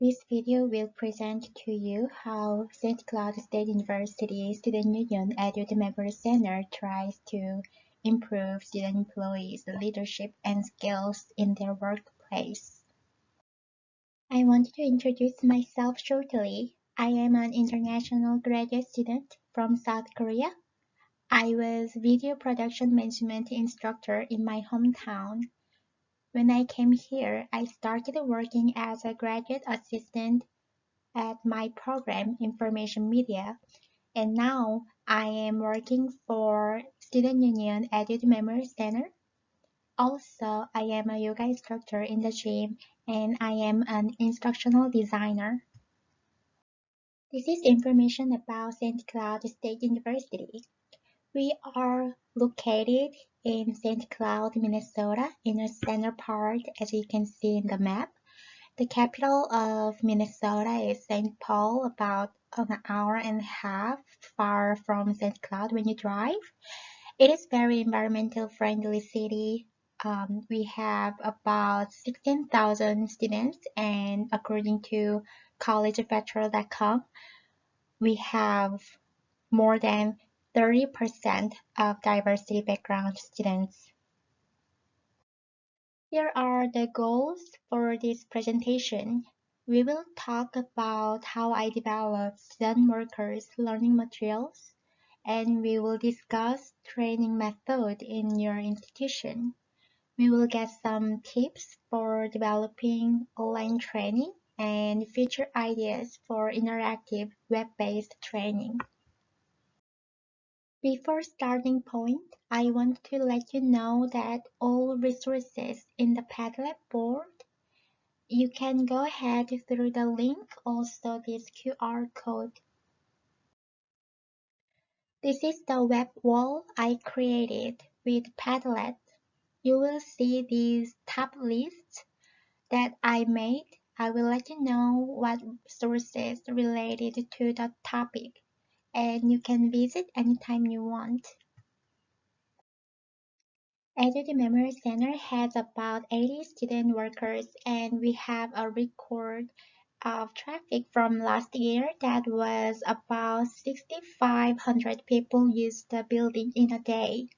This video will present to you how St. Cloud State University Student Union Edu Member Center tries to improve student employees' leadership and skills in their workplace. I want to introduce myself shortly. I am an international graduate student from South Korea. I was video production management instructor in my hometown. When I came here, I started working as a graduate assistant at my program, Information Media, and now I am working for Student Union Edu Memory Center. Also, I am a yoga instructor in the gym and I am an instructional designer. This is information about St. Cloud State University. We are located in St. Cloud, Minnesota, in the center part, as you can see in the map. The capital of Minnesota is Saint Paul, about an hour and a half far from St. Cloud when you drive. It is very environmental friendly city. We have about 16,000 students, and according to collegefederal.com, we have more than 30% of diversity background students. Here are the goals for this presentation. We will talk about how I develop student workers' learning materials, and we will discuss training method in your institution. We will get some tips for developing online training and future ideas for interactive web-based training. Before starting point, I want to let you know that all resources in the Padlet board, you can go ahead through the link, also this QR code. This is the web wall I created with Padlet. You will see these top lists that I made. I will let you know what sources related to the topic, and you can visit anytime you want. Edu Memory Center has about 80 student workers, and we have a record of traffic from last year that was about 6,500 people used the building in a day.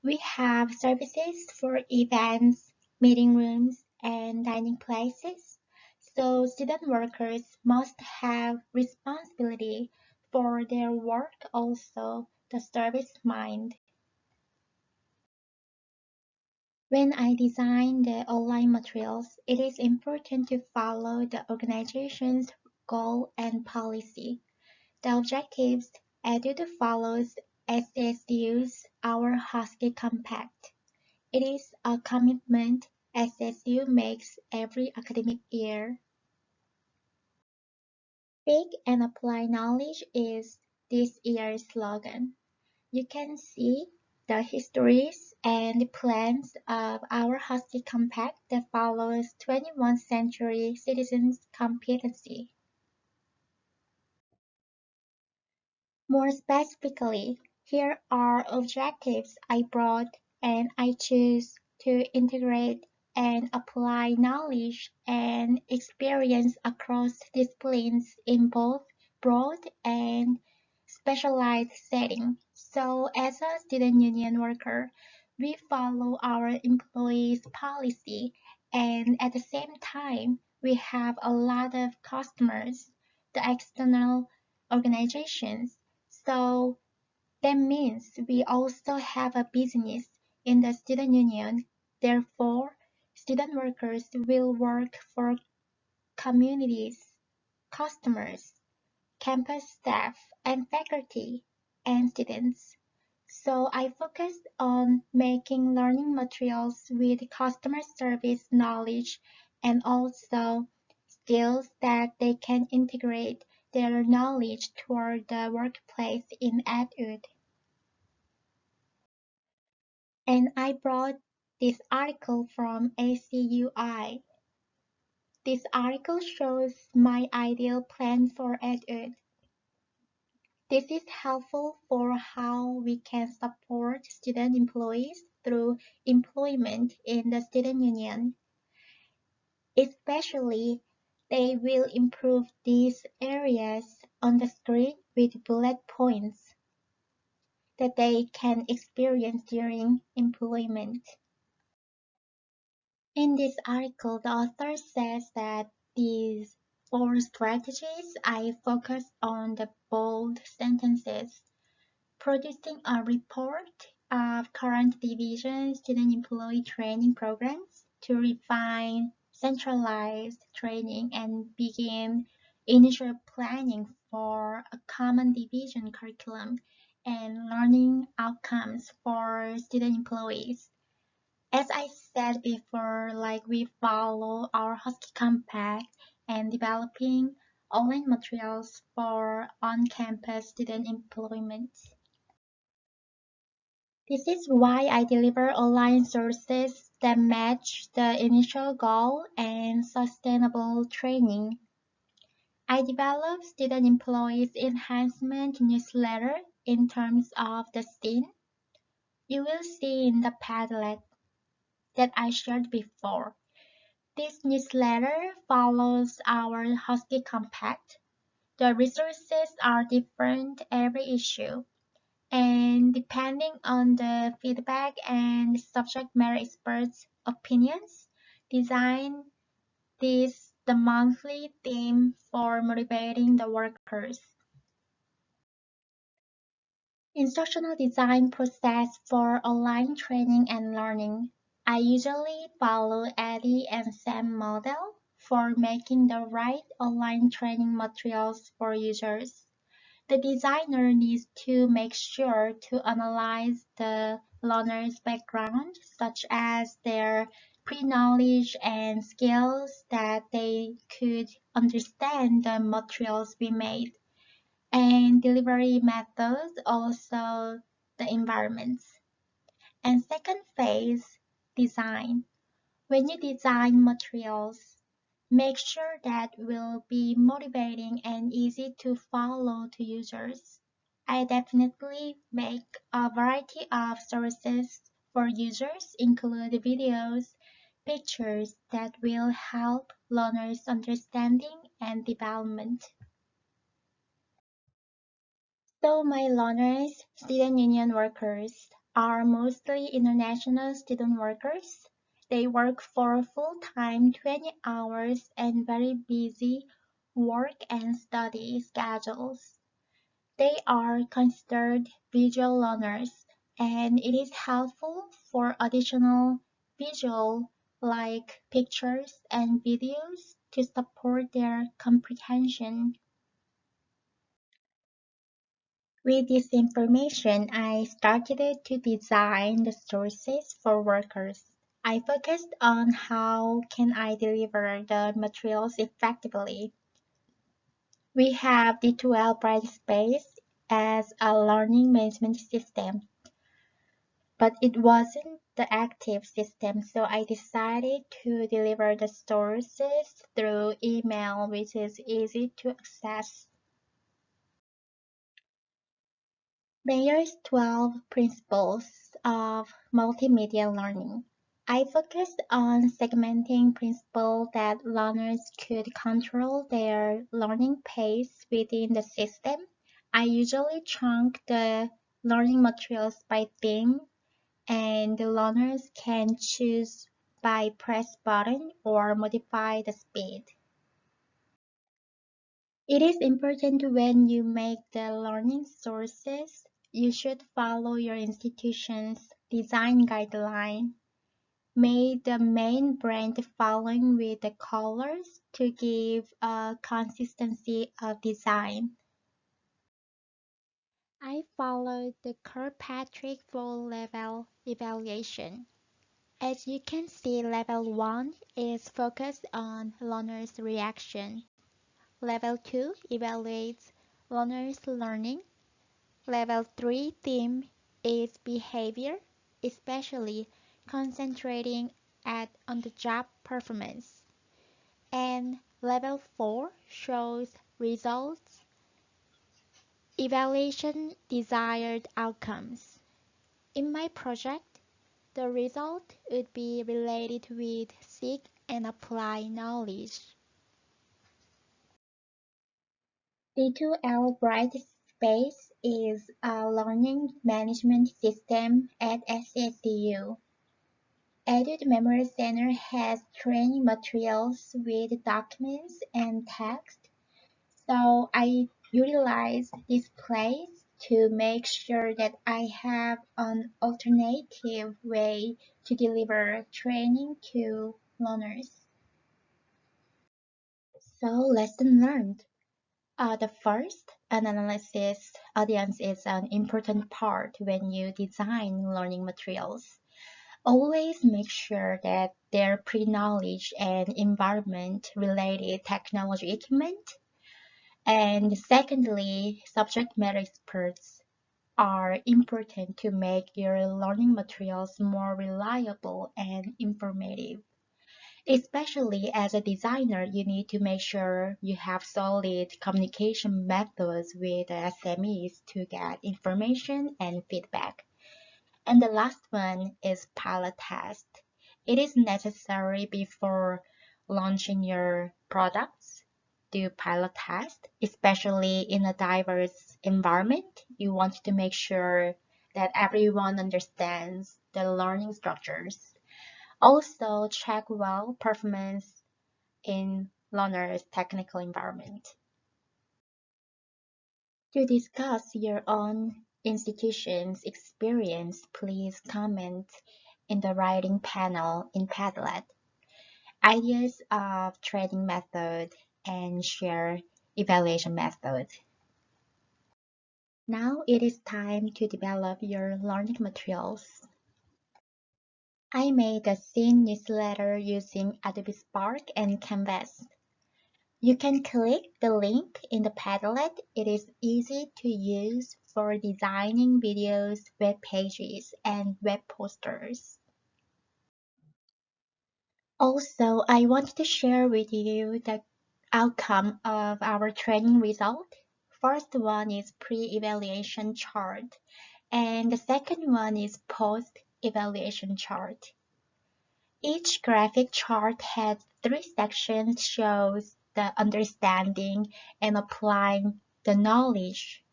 We have services for events, meeting rooms, and dining places. So student workers must have responsibility for their work, also the service mind. When I design the online materials, it is important to follow the organization's goal and policy. The objectives Edu follows SSU's Our Husky Compact. It is a commitment SSU makes every academic year. Speak and apply knowledge is this year's slogan. You can see the histories and plans of our Husky Compact that follows 21st century citizens' competency. More specifically, here are objectives I brought, and I choose to integrate and apply knowledge and experience across disciplines in both broad and specialized settings. So as a student union worker, we follow our employees' policy, and at the same time, we have a lot of customers, the external organizations. So that means we also have a business in the student union. Therefore, student workers will work for communities, customers, campus staff, and faculty, and students. So I focused on making learning materials with customer service knowledge and also skills that they can integrate their knowledge toward the workplace in EdUd. And I brought this article from ACUI. This article shows my ideal plan for EdUd. This is helpful for how we can support student employees through employment in the student union, especially They will improve these areas on the screen with bullet points that they can experience during employment. In this article, the author says that these four strategies I focus on the bold sentences, producing a report of current division student employee training programs to refine centralized training and begin initial planning for a common division curriculum and learning outcomes for student employees. As I said before, like we follow our Husky Compact and developing online materials for on-campus student employment. This is why I deliver online sources that match the initial goal and sustainable training. I develop student employees enhancement newsletter in terms of the scene. You will see in the Padlet that I shared before. This newsletter follows our Husky Compact. The resources are different every issue, and depending on the feedback and subject matter experts' opinions, design this the monthly theme for motivating the workers. Instructional design process for online training and learning. I usually follow Eddie and Sam model for making the right online training materials for users. The designer needs to make sure to analyze the learner's background, such as their pre-knowledge and skills that they could understand the materials we made, and delivery methods, also the environments. And second phase, design. When you design materials, make sure that will be motivating and easy to follow to users. I definitely make a variety of sources for users, include videos, pictures that will help learners understanding and development. So my learners, student union workers, are mostly international student workers. They work for full-time 20 hours and very busy work and study schedules. They are considered visual learners, and it is helpful for additional visual like pictures and videos to support their comprehension. With this information, I started to design the sources for workers. I focused on how can I deliver the materials effectively. We have the 12 Brightspace as a learning management system, but it wasn't the active system, so I decided to deliver the sources through email, which is easy to access. Mayer's 12 Principles of Multimedia Learning. I focused on segmenting principles that learners could control their learning pace within the system. I usually chunk the learning materials by theme, and the learners can choose by press button or modify the speed. It is important when you make the learning sources, you should follow your institution's design guideline. Make the main brand following with the colors to give a consistency of design. I followed the Kirkpatrick full level evaluation. As you can see, level 1 is focused on learner's reaction. Level 2 evaluates learner's learning. Level 3 theme is behavior, especially concentrating at on-the-job performance. And level 4 shows results, evaluation desired outcomes. In my project, the result would be related with seek and apply knowledge. C2L Brightspace is a learning management system at SSCU. Edu Memory Center has training materials with documents and text, so I utilize this place to make sure that I have an alternative way to deliver training to learners. So lesson learned. The first, an analysis audience is an important part when you design learning materials. Always make sure that they're pre-knowledge and environment-related technology equipment. And secondly, subject matter experts are important to make your learning materials more reliable and informative. Especially as a designer, you need to make sure you have solid communication methods with the SMEs to get information and feedback. And the last one is pilot test. It is necessary before launching your products. Do pilot test, especially in a diverse environment. You want to make sure that everyone understands the learning structures. Also, check well performance in learner's technical environment. To discuss your own institution's experience, please comment in the writing panel in Padlet. Ideas of training method and share evaluation method. Now it is time to develop your learning materials. I made a thin newsletter using Adobe Spark and Canvas. You can click the link in the Padlet. It is easy to use for designing videos, web pages, and web posters. Also, I want to share with you the outcome of our training result. First one is pre-evaluation chart, and the second one is post-evaluation chart. Each graphic chart has three sections shows the understanding and applying the knowledge.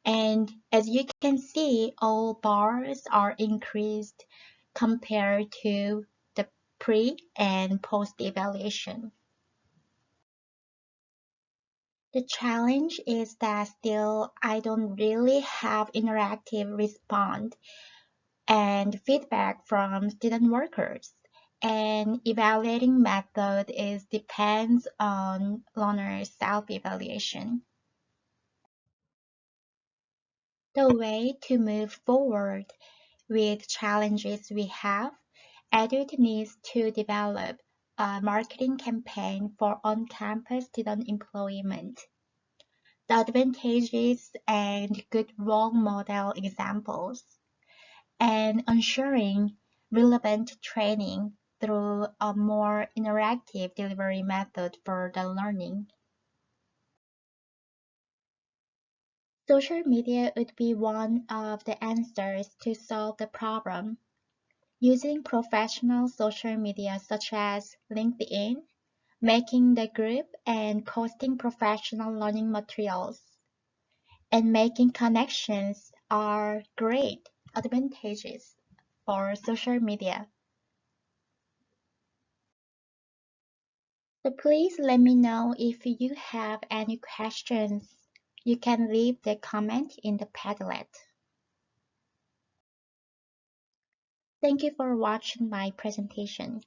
And as you can see, all bars are increased compared to the pre and post evaluation. The challenge is that still I don't really have interactive response and feedback from student workers. And evaluating method is depends on learner's self-evaluation. The way to move forward with challenges we have, Edu needs to develop a marketing campaign for on-campus student employment. The advantages and good role model examples, and ensuring relevant training through a more interactive delivery method for the learning. Social media would be one of the answers to solve the problem. Using professional social media such as LinkedIn, making the group and posting professional learning materials, and making connections are great advantages for social media. So please let me know if you have any questions. You can leave the comment in the Padlet. Thank you for watching my presentation.